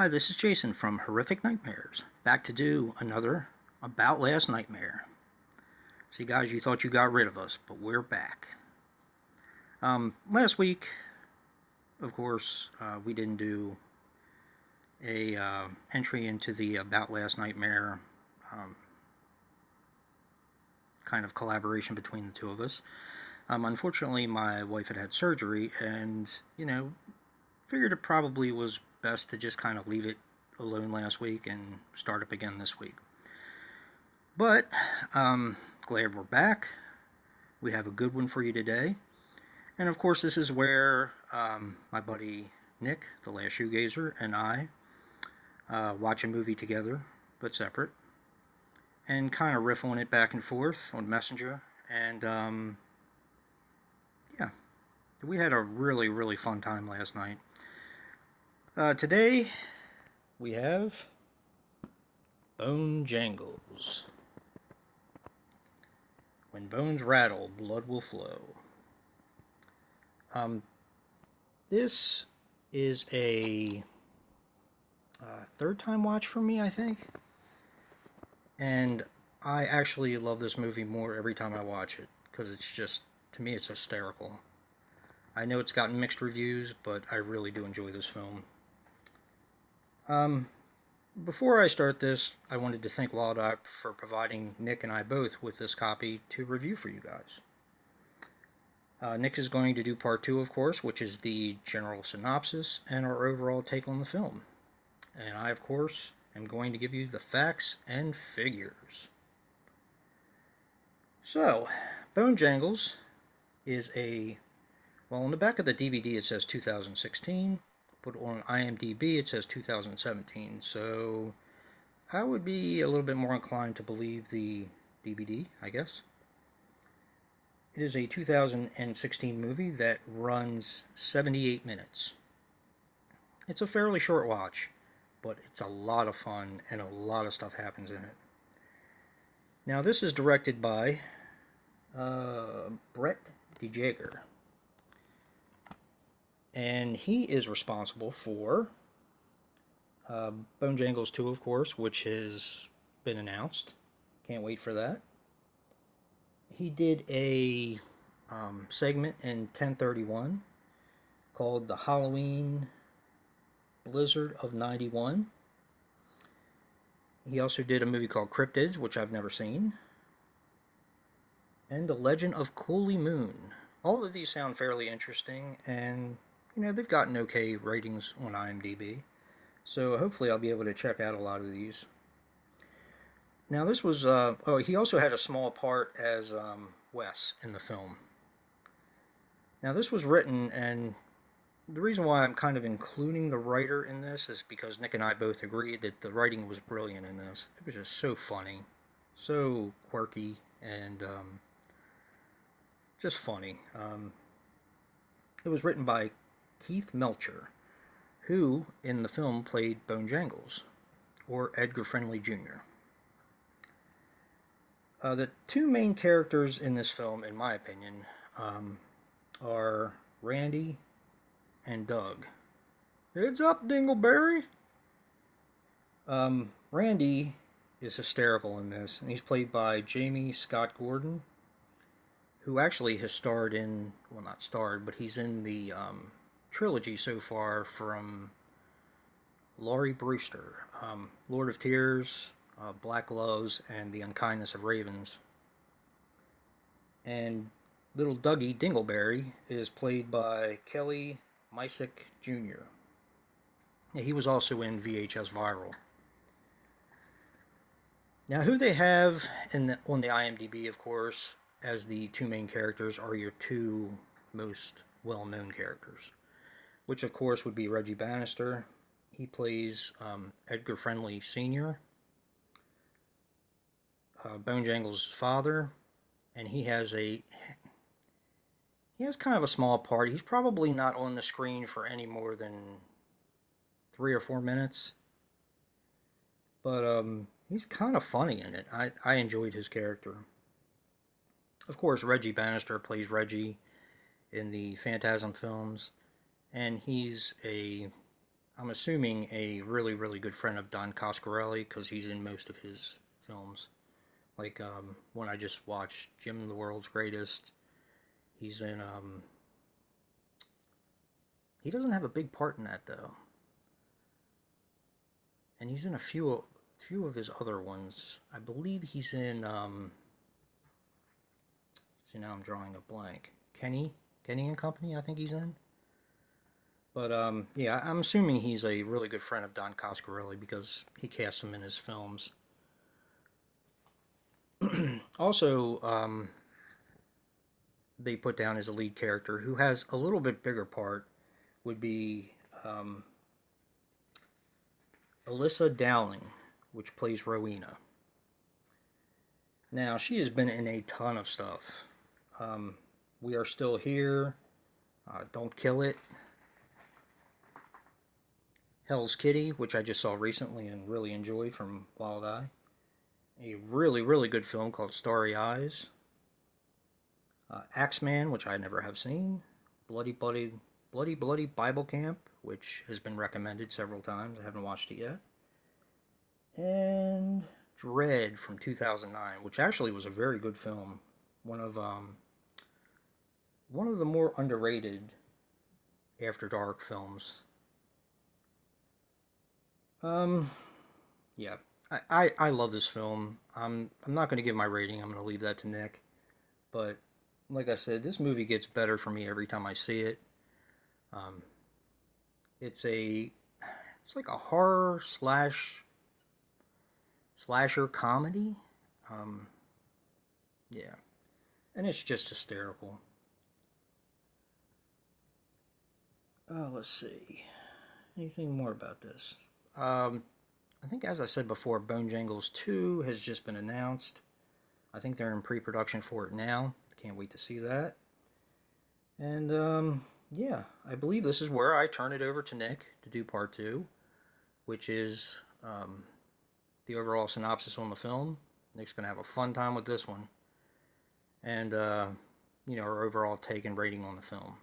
Hi, this is Jason from Horrific Nightmares, back to do another About Last Nightmare. See guys, you thought you got rid of us, but we're back. Last week, of course, we didn't do a entry into the About Last Nightmare kind of collaboration between the two of us. Unfortunately, my wife had surgery, and, figured it probably was best to just kind of leave it alone last week and start up again this week. But glad we're back. We have a good one for you today. And of course, this is where my buddy Nick, the last shoegazer, and I watch a movie together, but separate, and kind of riff on it back and forth on Messenger. And yeah, we had a really, really fun time last night. Today, we have Bonejangles. When bones rattle, blood will flow. This is a third time watch for me, I think. And I actually love this movie more every time I watch it, because it's just, to me, it's hysterical. I know it's gotten mixed reviews, but I really do enjoy this film. Before I start this, I wanted to thank Wild Eye for providing Nick and I both with this copy to review for you guys. Nick is going to do part 2, of course, which is the general synopsis and our overall take on the film. And I, of course, am going to give you the facts and figures. So, Bonejangles is well, on the back of the DVD it says 2016, but on IMDb it says 2017, so I would be a little bit more inclined to believe the DVD, I guess. It is a 2016 movie that runs 78 minutes. It's a fairly short watch, but it's a lot of fun and a lot of stuff happens in it. Now, this is directed by Brett DeJager, and he is responsible for Bonejangles 2, of course, which has been announced. Can't wait for that. He did a segment in 1031 called The Halloween Blizzard of 91. He also did a movie called Cryptids, which I've never seen, and The Legend of Cooley Moon. All of these sound fairly interesting, and they've gotten okay ratings on IMDb, so hopefully I'll be able to check out a lot of these. Now, this was he also had a small part as Wes in the film. Now, this was written, and the reason why I'm kind of including the writer in this is because Nick and I both agreed that the writing was brilliant in this. It was just so funny, so quirky, and just funny. It was written by Keith Melcher, who in the film played Bonejangles, or Edgar Friendly Jr. The two main characters in this film, in my opinion, are Randy and Doug. Heads up, Dingleberry! Randy is hysterical in this, and he's played by Jamie Scott Gordon, who actually has starred in, well, not starred, but he's in the trilogy so far from Laurie Brewster, Lord of Tears, Black Loves, and The Unkindness of Ravens. And little Dougie Dingleberry is played by Kelly Mysick Jr. He was also in VHS Viral. Now, who they have on the IMDb, of course, as the two main characters are your two most well-known characters, which, of course, would be Reggie Bannister. He plays Edgar Friendly Sr., Bonejangles' father, and he has kind of a small part. He's probably not on the screen for any more than 3 or 4 minutes, but he's kind of funny in it. I enjoyed his character. Of course, Reggie Bannister plays Reggie in the Phantasm films, and he's I'm assuming a really, really good friend of Don Coscarelli because he's in most of his films. Like one I just watched, Jim the World's Greatest. He's in. He doesn't have a big part in that though, and he's in a few of his other ones. I believe he's in. See, now I'm drawing a blank. Kenny and Company. I think he's in. But yeah, I'm assuming he's a really good friend of Don Coscarelli because he casts him in his films. Also, they put down as a lead character who has a little bit bigger part would be Alyssa Dowling, which plays Rowena. Now, she has been in a ton of stuff. We Are Still Here, Don't Kill It, Hell's Kitty, which I just saw recently and really enjoyed from Wild Eye. A really, really good film called Starry Eyes. Axeman, which I never have seen. Bloody Bible Camp, which has been recommended several times. I haven't watched it yet. And Dread from 2009, which actually was a very good film. One of the more underrated After Dark films. Yeah, I love this film. I'm not going to give my rating. I'm going to leave that to Nick. But like I said, this movie gets better for me every time I see it. Um, it's like a horror slasher comedy. Um, yeah, and it's just hysterical. Let's see. Anything more about this? Um, I think, as I said before, Bonejangles 2 has just been announced. I think they're in pre-production for it now. Can't wait to see that. And yeah, I believe this is where I turn it over to Nick to do part 2, which is the overall synopsis on the film. Nick's going to have a fun time with this one. And, our overall take and rating on the film.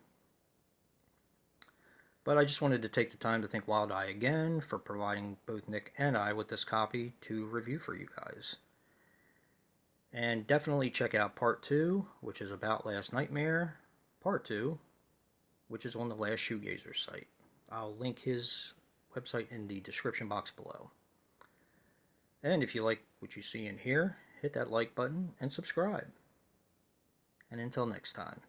But I just wanted to take the time to thank Wild Eye again for providing both Nick and I with this copy to review for you guys. And definitely check out Part 2, which is about Last Nightmare. Part 2, which is on the Last Shoegazer site. I'll link his website in the description box below. And if you like what you see in here, hit that like button and subscribe. And until next time.